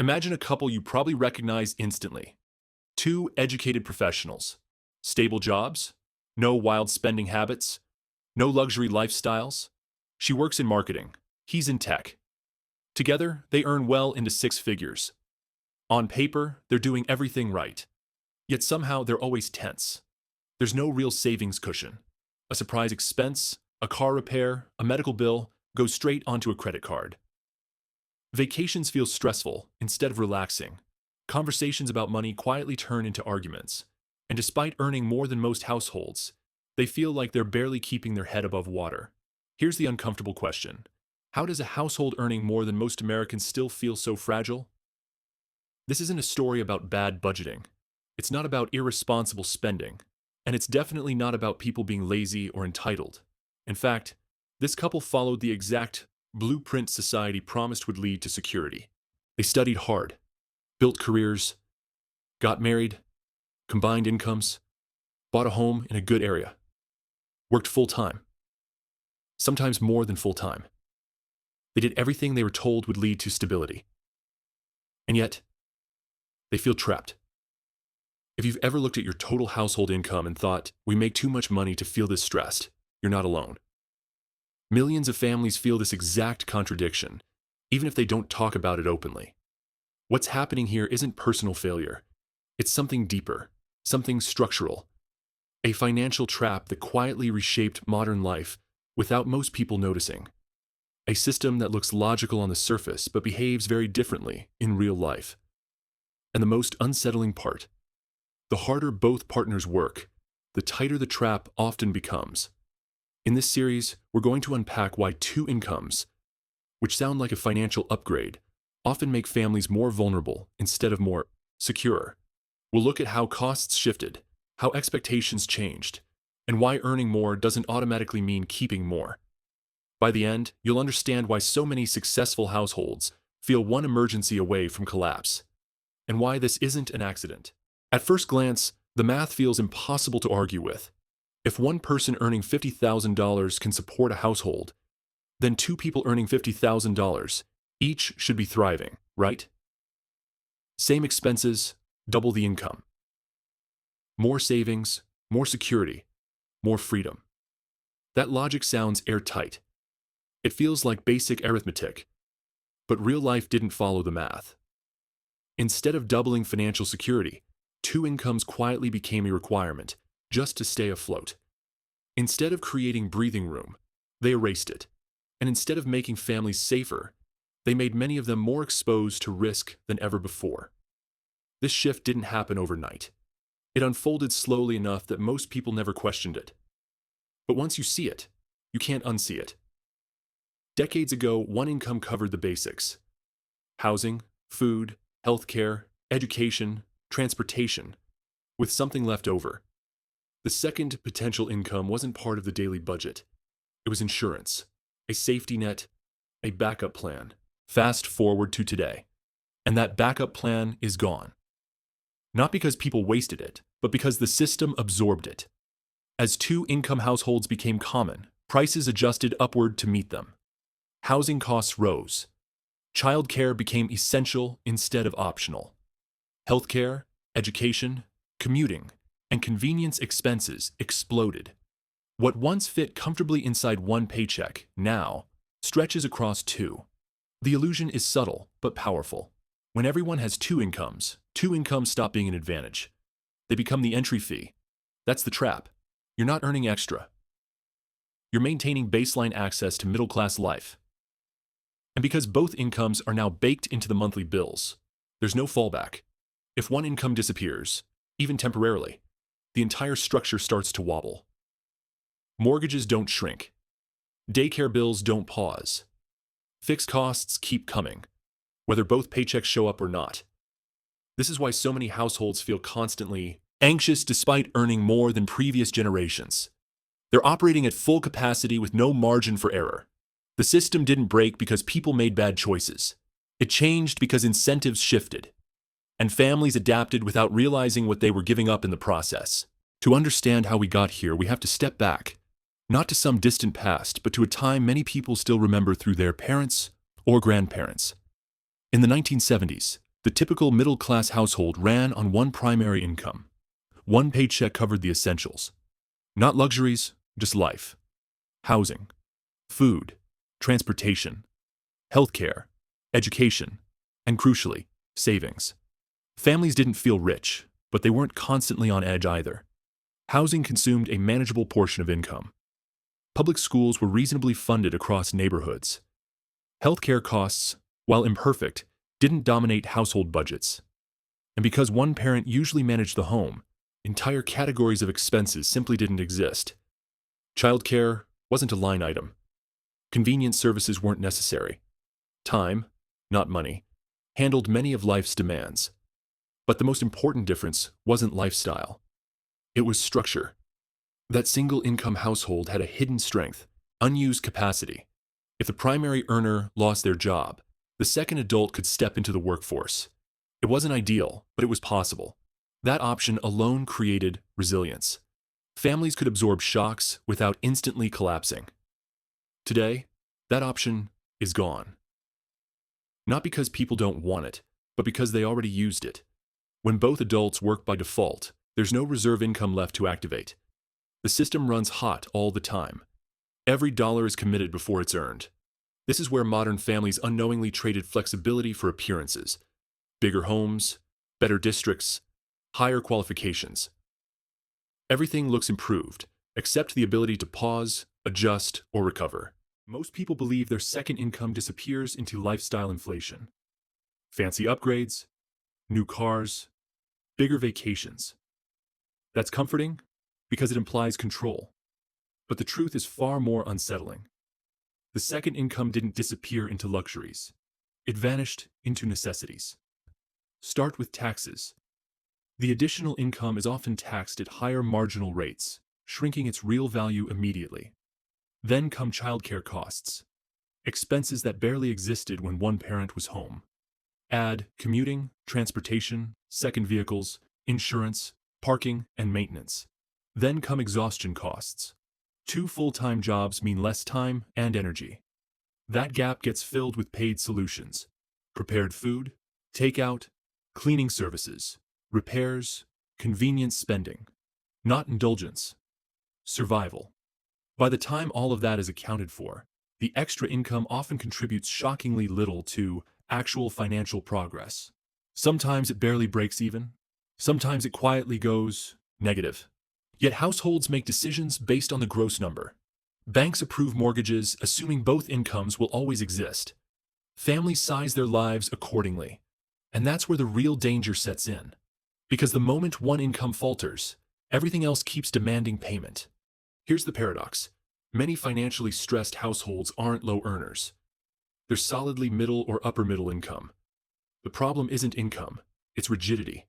Imagine a couple you probably recognize instantly. Two educated professionals, stable jobs, no wild spending habits, no luxury lifestyles. She works in marketing, he's in tech. Together, they earn well into six figures. On paper, they're doing everything right. Yet somehow they're always tense. There's no real savings cushion. A surprise expense, a car repair, a medical bill goes straight onto a credit card. Vacations feel stressful instead of relaxing. Conversations about money quietly turn into arguments. And despite earning more than most households, they feel like they're barely keeping their head above water. Here's the uncomfortable question. How does a household earning more than most Americans still feel so fragile? This isn't a story about bad budgeting. It's not about irresponsible spending. And it's definitely not about people being lazy or entitled. In fact, this couple followed the exact blueprint society promised would lead to security. They studied hard, built careers, got married, combined incomes, bought a home in a good area, worked full-time, sometimes more than full-time. They did everything they were told would lead to stability. And yet, they feel trapped. If you've ever looked at your total household income and thought, we make too much money to feel this stressed, you're not alone. Millions of families feel this exact contradiction, even if they don't talk about it openly. What's happening here isn't personal failure. It's something deeper, something structural. A financial trap that quietly reshaped modern life without most people noticing. A system that looks logical on the surface but behaves very differently in real life. And the most unsettling part, the harder both partners work, the tighter the trap often becomes. In this series, we're going to unpack why two incomes, which sound like a financial upgrade, often make families more vulnerable instead of more secure. We'll look at how costs shifted, how expectations changed, and why earning more doesn't automatically mean keeping more. By the end, you'll understand why so many successful households feel one emergency away from collapse, and why this isn't an accident. At first glance, the math feels impossible to argue with. If one person earning $50,000 can support a household, then two people earning $50,000 each should be thriving, right? Same expenses, double the income. More savings, more security, more freedom. That logic sounds airtight. It feels like basic arithmetic, but real life didn't follow the math. Instead of doubling financial security, two incomes quietly became a requirement just to stay afloat. Instead of creating breathing room, they erased it. And instead of making families safer, they made many of them more exposed to risk than ever before. This shift didn't happen overnight. It unfolded slowly enough that most people never questioned it. But once you see it, you can't unsee it. Decades ago, one income covered the basics: housing, food, healthcare, education, transportation, with something left over. The second potential income wasn't part of the daily budget. It was insurance, a safety net, a backup plan. Fast forward to today, and that backup plan is gone. Not because people wasted it, but because the system absorbed it. As two-income households became common, prices adjusted upward to meet them. Housing costs rose. Childcare became essential instead of optional. Healthcare, education, commuting, and convenience expenses exploded. What once fit comfortably inside one paycheck now stretches across two. The illusion is subtle but powerful. When everyone has two incomes stop being an advantage. They become the entry fee. That's the trap. You're not earning extra. You're maintaining baseline access to middle-class life. And because both incomes are now baked into the monthly bills, there's no fallback. If one income disappears, even temporarily, the entire structure starts to wobble. Mortgages don't shrink. Daycare bills don't pause. Fixed costs keep coming, whether both paychecks show up or not. This is why so many households feel constantly anxious despite earning more than previous generations. They're operating at full capacity with no margin for error. The system didn't break because people made bad choices. It changed because incentives shifted, and families adapted without realizing what they were giving up in the process. To understand how we got here, we have to step back, not to some distant past, but to a time many people still remember through their parents or grandparents. In the 1970s, The typical middle-class household ran on one primary income. One paycheck covered the essentials. Not luxuries, just life. Housing, food, transportation, healthcare, education, and crucially, savings. Families didn't feel rich, but they weren't constantly on edge either. Housing consumed a manageable portion of income. Public schools were reasonably funded across neighborhoods. Healthcare costs, while imperfect, didn't dominate household budgets. And because one parent usually managed the home, entire categories of expenses simply didn't exist. Childcare wasn't a line item. Convenience services weren't necessary. Time, not money, handled many of life's demands. But the most important difference wasn't lifestyle. It was structure. That single-income household had a hidden strength, unused capacity. If the primary earner lost their job, the second adult could step into the workforce. It wasn't ideal, but it was possible. That option alone created resilience. Families could absorb shocks without instantly collapsing. Today, that option is gone. Not because people don't want it, but because they already used it. When both adults work by default, there's no reserve income left to activate. The system runs hot all the time. Every dollar is committed before it's earned. This is where modern families unknowingly traded flexibility for appearances. Bigger homes, better districts, higher qualifications. Everything looks improved, except the ability to pause, adjust, or recover. Most people believe their second income disappears into lifestyle inflation. Fancy upgrades, new cars, bigger vacations. That's comforting because it implies control. But the truth is far more unsettling. The second income didn't disappear into luxuries. It vanished into necessities. Start with taxes. The additional income is often taxed at higher marginal rates, shrinking its real value immediately. Then come childcare costs, expenses that barely existed when one parent was home. Add commuting, transportation, second vehicles, insurance, parking, and maintenance. Then come exhaustion costs. 2 full-time jobs mean less time and energy. That gap gets filled with paid solutions. Prepared food, takeout, cleaning services, repairs, convenience spending. Not indulgence. Survival. By the time all of that is accounted for, the extra income often contributes shockingly little to actual financial progress. Sometimes it barely breaks even. Sometimes it quietly goes negative. Yet households make decisions based on the gross number. Banks approve mortgages assuming both incomes will always exist. Families size their lives accordingly. And that's where the real danger sets in. Because the moment one income falters, everything else keeps demanding payment. Here's the paradox. Many financially stressed households aren't low earners. They're solidly middle or upper middle income. The problem isn't income, it's rigidity.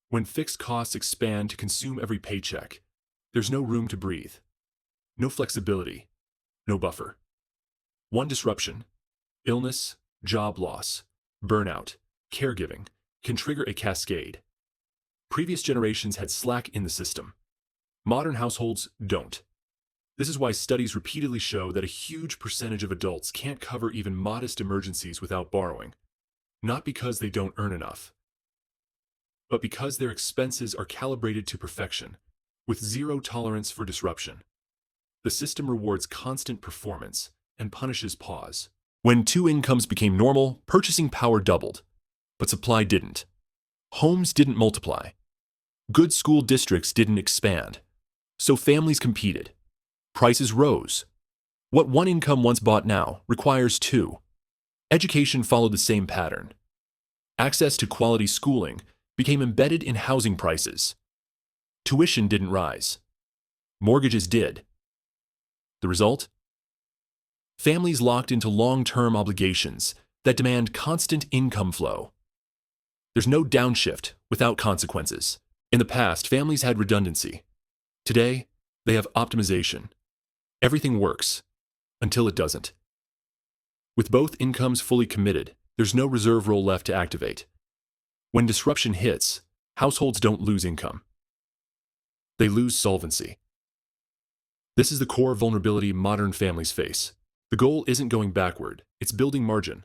When fixed costs expand to consume every paycheck, there's no room to breathe. No flexibility. No buffer. One disruption, illness, job loss, burnout, caregiving, can trigger a cascade. Previous generations had slack in the system. Modern households don't. This is why studies repeatedly show that a huge percentage of adults can't cover even modest emergencies without borrowing. Not because they don't earn enough, but because their expenses are calibrated to perfection, with zero tolerance for disruption. The system rewards constant performance and punishes pause. When 2 incomes became normal, purchasing power doubled, but supply didn't. Homes didn't multiply. Good school districts didn't expand. So families competed. Prices rose. What one income once bought now requires 2. Education followed the same pattern. Access to quality schooling became embedded in housing prices. Tuition didn't rise. Mortgages did. The result? Families locked into long-term obligations that demand constant income flow. There's no downshift without consequences. In the past, families had redundancy. Today, they have optimization. Everything works, until it doesn't. With both incomes fully committed, there's no reserve role left to activate. When disruption hits, households don't lose income. They lose solvency. This is the core vulnerability modern families face. The goal isn't going backward, it's building margin.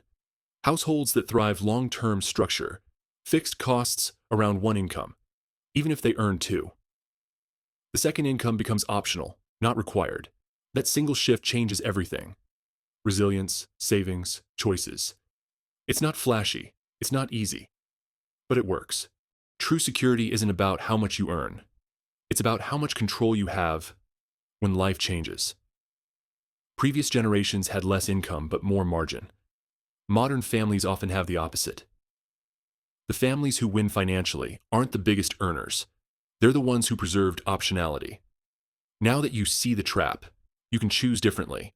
Households that thrive long-term structure, Fixed costs around one income, even if they earn two. The second income becomes optional, not required. That single shift changes everything. Resilience, savings, choices. It's not flashy, it's not easy, but it works. True security isn't about how much you earn. It's about how much control you have when life changes. Previous generations had less income but more margin. Modern families often have the opposite. The families who win financially aren't the biggest earners. They're the ones who preserved optionality. Now that you see the trap, you can choose differently.